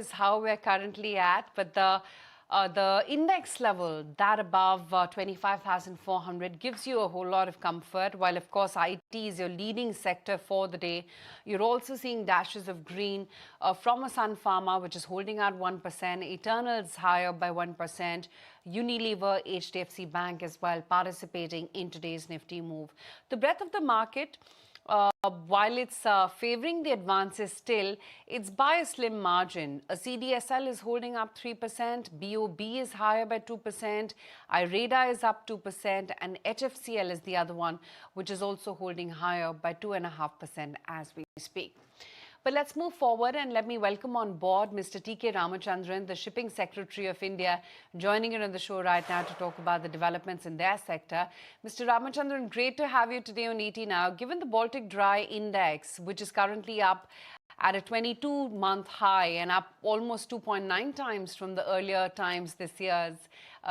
is how we're currently at, but the index level, that above 25,400, gives you a whole lot of comfort. While, of course, IT is your leading sector for the day, you're also seeing dashes of green from a Sun Pharma, which is holding out 1%. Eternal's higher by 1%. Unilever, HDFC Bank as well, participating in today's Nifty move. The breadth of the market, while it's favoring the advances still, it's by a slim margin. A CDSL is holding up 3%, BOB is higher by 2%, IREDA is up 2%, and HFCL is the other one, which is also holding higher by 2.5% as we speak. But let's move forward and let me welcome on board Mr. T.K. Ramachandran, the Shipping Secretary of India, joining in on the show right now to talk about the developments in their sector. Mr. Ramachandran, great to have you today on ET Now. Given the Baltic Dry Index, which is currently up at a 22-month high and up almost 2.9 times from the earlier times this year's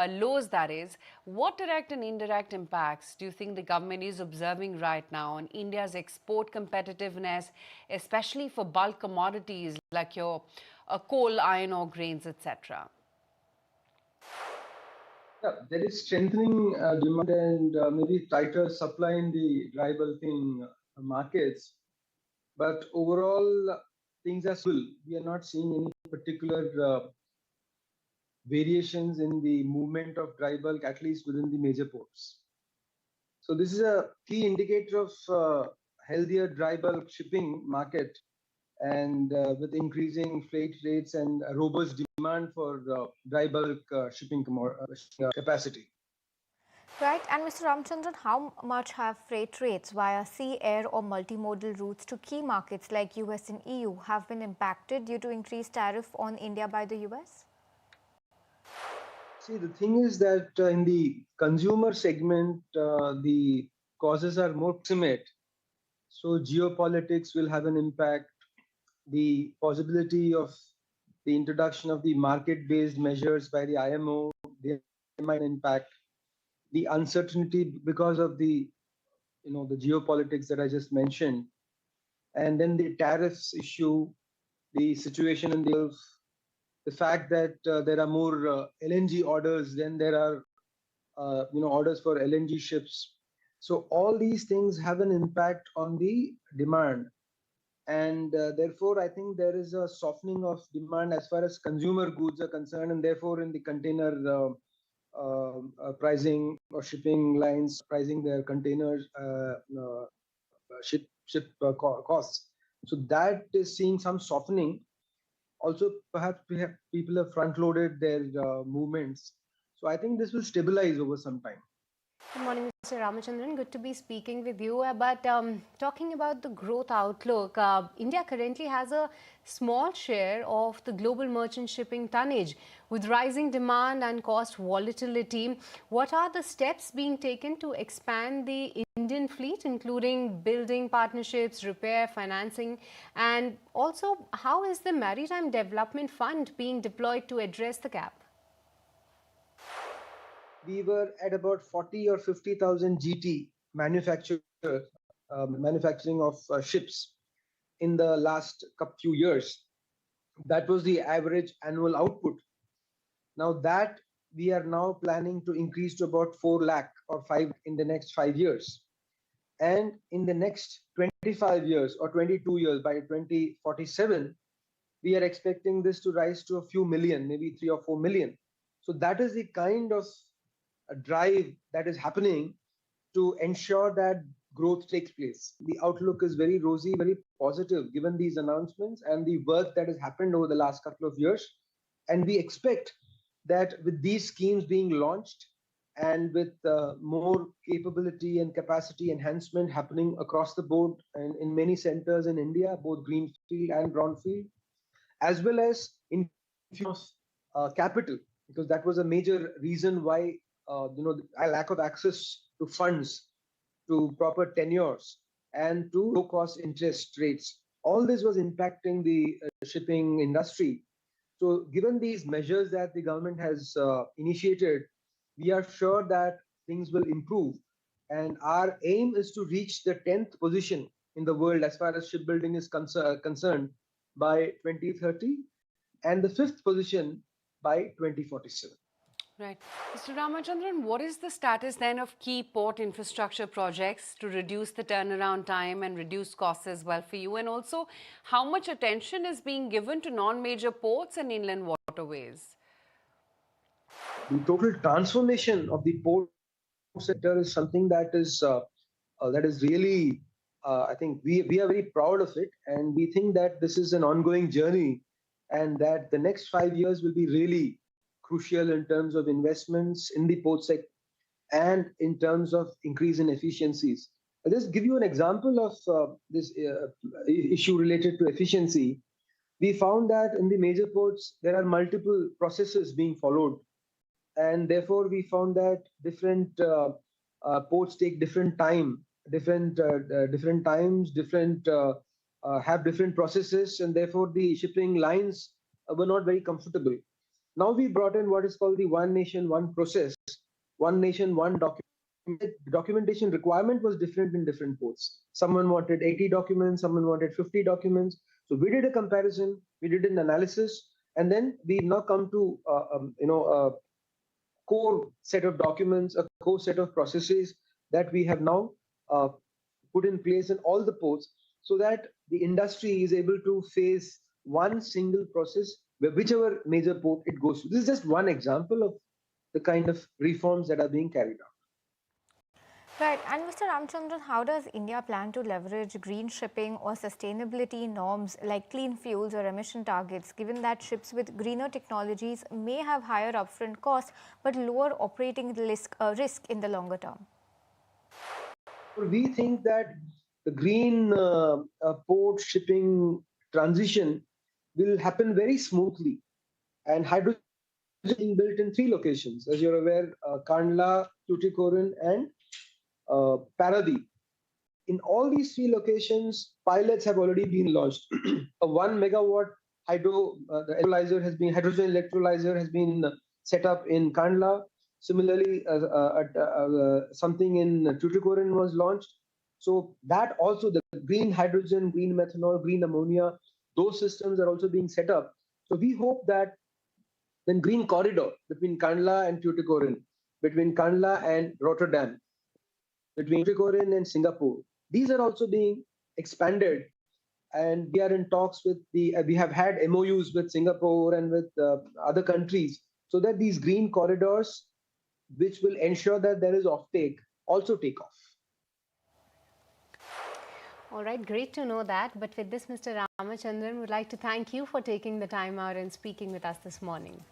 lows, that is, what direct and indirect impacts do you think the government is observing right now on India's export competitiveness, especially for bulk commodities like your coal, iron ore, grains, etc.? Yeah, there is strengthening demand and maybe tighter supply in the dry bulking markets. But overall, things are stable. We are not seeing any particular variations in the movement of dry bulk, at least within the major ports. So this is a key indicator of healthier dry bulk shipping market, and with increasing freight rates and a robust demand for dry bulk shipping capacity. Right, and Mr. Ramachandran, how much have freight rates via sea, air or multimodal routes to key markets like US and EU have been impacted due to increased tariff on India by the US? See, the thing is that in the consumer segment, the causes are more proximate. So geopolitics will have an impact. The possibility of the introduction of the market-based measures by the IMO, they might impact. The uncertainty because of the geopolitics that I just mentioned, and then the tariffs issue, the situation in the Gulf, the fact that there are more LNG orders than there are orders for LNG ships. So all these things have an impact on the demand, and therefore I think there is a softening of demand as far as consumer goods are concerned, and therefore in the container pricing or shipping lines pricing their containers ship costs. So that is seeing some softening. Also, perhaps people have front loaded their movements. So I think this will stabilize over some time. Good morning, Mr. Ramachandran. Good to be speaking with you. But talking about the growth outlook, India currently has a small share of the global merchant shipping tonnage. With rising demand and cost volatility, what are the steps being taken to expand the Indian fleet, including building partnerships, repair, financing, and also how is the Maritime Development Fund being deployed to address the gap? We were at about 40 or 50,000 GT manufacturing of ships in the last few years. That was the average annual output. Now that we are now planning to increase to about 4 lakh or 5 in the next 5 years. And in the next 25 years or 22 years, by 2047, we are expecting this to rise to a few million, maybe 3 or 4 million. So that is the kind of a drive that is happening to ensure that growth takes place. The outlook is very rosy, very positive given these announcements and the work that has happened over the last couple of years. And we expect that with these schemes being launched and with more capability and capacity enhancement happening across the board and in many centers in India, both greenfield and brownfield, as well as in capital, because that was a major reason why a lack of access to funds, to proper tenures, and to low-cost interest rates. All this was impacting the shipping industry. So given these measures that the government has initiated, we are sure that things will improve. And our aim is to reach the 10th position in the world as far as shipbuilding is concerned by 2030. and the 5th position by 2047. Right. Mr. Ramachandran, what is the status then of key port infrastructure projects to reduce the turnaround time and reduce costs as well for you? And also, how much attention is being given to non-major ports and inland waterways? The total transformation of the port sector is something that is really, I think we are very proud of it, and we think that this is an ongoing journey, and that the next 5 years will be really crucial in terms of investments in the port sector and in terms of increase in efficiencies. I'll just give you an example of this issue related to efficiency. We found that in the major ports there are multiple processes being followed, and therefore we found that different ports take different time, different times, different have different processes, and therefore the shipping lines were not very comfortable. Now we brought in what is called the one nation one process, one nation one document. Documentation requirement was different in different ports. Someone wanted 80 documents, someone wanted 50 documents. So we did a comparison, we did an analysis, and then we now come to core set of documents, a core set of processes that we have now uh, put in place in all the ports, so that the industry is able to face one single process where whichever major port it goes to. This is just one example of the kind of reforms that are being carried out. Right. And Mr. Ramchandran, how does India plan to leverage green shipping or sustainability norms like clean fuels or emission targets, given that ships with greener technologies may have higher upfront costs but lower operating risk in the longer term? We think that the green port shipping transition will happen very smoothly, and hydrogen is being built in 3 locations, as you're aware: Kandla, Tuticorin, and Paradip. In all these 3 locations, pilots have already been launched. A 1 megawatt hydrogen electrolyzer has been set up in Kandla. Similarly, something in Tuticorin was launched. So that also, the green hydrogen, green methanol, green ammonia, those systems are also being set up. So we hope that then green corridor between Kandla and Tuticorin, between Kandla and Rotterdam, between Tuticorin and Singapore, these are also being expanded, and we are in talks with we have had MOUs with Singapore and with other countries, so that these green corridors, which will ensure that there is offtake, also take off. All right, great to know that. But with this, Mr. Ramachandran, would like to thank you for taking the time out and speaking with us this morning.